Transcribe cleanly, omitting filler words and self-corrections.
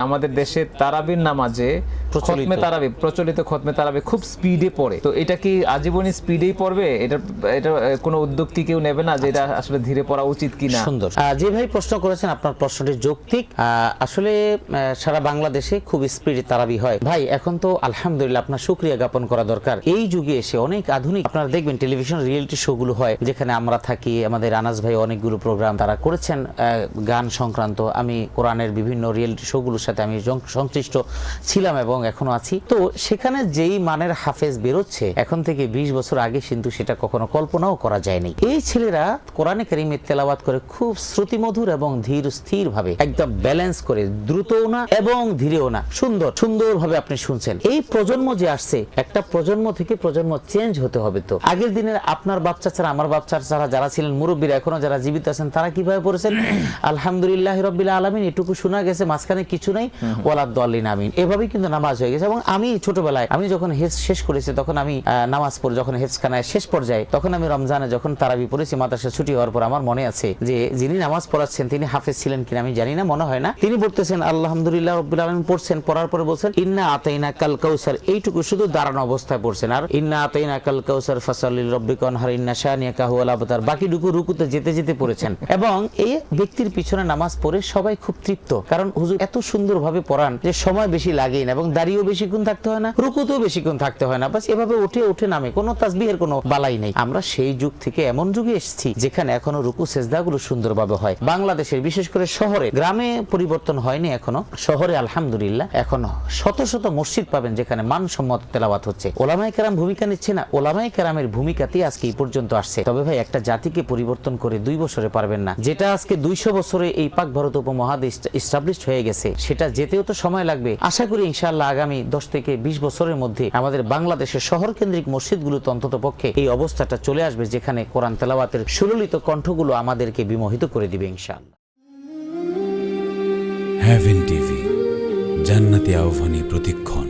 আমাদের দেশে তারাবির নামাজে প্রচলিত খতমে তারাবি খুব স্পিডে পড়ে, তো এটা কি আজীবনই স্পিডেই পড়বে? এটা কোনো উদ্যোগ কি কেউ নেবে না যে এটা আসলে ধীরে পড়া উচিত কিনা? সুন্দর। যে ভাই প্রশ্ন করেছেন আপনার প্রশ্নটি যৌক্তিক। আসলে সারা বাংলাদেশে খুব স্পিডে তারাবি হয় ভাই। এখন তো আলহামদুলিল্লাহ আপনার শুকরিয়া জ্ঞাপন করা দরকার। এই যুগে এসে অনেক আধুনিক আপনারা দেখবেন টেলিভিশন রিয়েলিটি শো গুলো হয়, যেখানে আমরা থাকি। আমাদের আনাস ভাই অনেকগুলো প্রোগ্রাম তারা করেছেন গান সংক্রান্ত। আমি কোরআনের বিভিন্ন রিয়েলিটি শো গুলোর সাথে আমি সংশ্লিষ্ট ছিলাম এবং এখনো আছি। তো সেখানে যেই মানের হাফেজ বেরোচ্ছে এখন থেকে 20 বছর আগে কিন্তু সেটা কখনো কল্পনাও করা যায়নি। এই ছেলেরা কোরআনে কারীমের তেলাওয়াত করে খুব শ্রুতিমধুর এবং ধীর স্থির ভাবে, একদম ব্যালেন্স করে, দ্রুতও না এবং ধীরেও না, সুন্দর ভাবে আপনি শুনছেন। এই প্রজন্ম যে আসছে, একটা প্রজন্ম থেকে প্রজন্ম চেঞ্জ হতে হবে। তো আগের দিনের আপনার বাচ্চা ছাড়া, আমার বাচ্চা ছাড়া যারা ছিলেন মুরব্বীরা, এখনো যারা জীবিত আছেন, তারা কিভাবে পড়েছেন? আলহামদুলিল্লাহ রাব্বিল আলামিন, এটুকু শোনা গেছে, মাঝখানে কিছু নাই, ওয়ালাদ দাল্লিন আমিন, এভাবেই কিন্তু নামাজ হয়ে গেছে। এবং আমি ছোটবেলায় আমি যখন হেফজ শেষ করেছি, তখন আমি নামাজ পড়ে যখন হেফজখানায় শেষ পর্যায়ে, তখন আমি রমজানে যখন তারাবি পড়েছি মাদ্রাসা ছুটি হওয়ার পর, আমার মনে আছে যে যিনি নামাজ পড়াচ্ছেন তিনি হাফেজ ছিলেন কিনা আমি জানি না, মনে হয় না। তিনি বলতেছেন আলহামদুলিল্লাহ রাব্বিল আলামিন পড়ছেন, পড়ার পরে বলছেন ইন্না আতাইনা কাল কাউসার, এইটুকু শুধু দাঁড়ানো অবস্থায় পড়ছেন। আর ইন্না আতাইনা কাল কাউসার ফাসাল্লি লিরাব্বিকা ওয়ানহার ইন্না শানিয়াকা হুয়াল আবতার, বাকিটুকু রুকুতে যেতে যেতে পড়েছেন। এবং এই ব্যক্তির পিছনে নামাজ পড়ে সবাই খুব তৃপ্ত, কারণ হুজুর এত সুন্দরভাবে পড়ান যে সময় বেশি লাগেই না এবং দাঁড়িয়েও বেশিক্ষণ থাকতে হয় না, রুকুতেও বেশিক্ষণ থাকতে হয় না, বাস এভাবে উঠে নামে, কোনো তাসবিহের কোনো বালাই নেই। আমরা সেই যুগ থেকে এমন যুগে এসেছি যেখানে এখনো রুকু সেজদাগুলো সুন্দরভাবে হয়। বাংলাদেশের বিশেষ করে শহরে, গ্রামে পরিবর্তন হয়নি এখনো, শহরে আলহামদুলিল্লাহ এখন শত মসজিদ পাবেন যেখানে মানসম্মত তেলাওয়াত হচ্ছে। ওলামায়ে কেরাম ভূমিকা নিচ্ছে না, ওলামায়ে কেরামের ভূমিকাতেই আজকে এই পর্যন্ত আসছে। তবে ভাই একটা জাতিকে পরিবর্তন করে 2 বছরে পারবেন না। যেটা আজকে 200 বছরে এই পাক ভারত উপমহাদেশ এস্টাবলিশড হয়ে গেছে, সেটা যেতেও তো সময় লাগবে। আশা করি ইনশাআল্লাহ আগামী 10 থেকে 20 বছরের মধ্যে আমাদের বাংলাদেশের শহর কেন্দ্রিক মসজিদগুলোতে অন্তত পক্ষে এই অবস্থাটা চলে আসবে, যেখানে কোরআন তেলাওয়াতের সুললিত কণ্ঠগুলো আমাদেরকে বিমোহিত করে দিবে ইনশাআল্লাহ। হেভেন টিভি, জান্নাতি আহ্বানী প্রতিক্ষণ।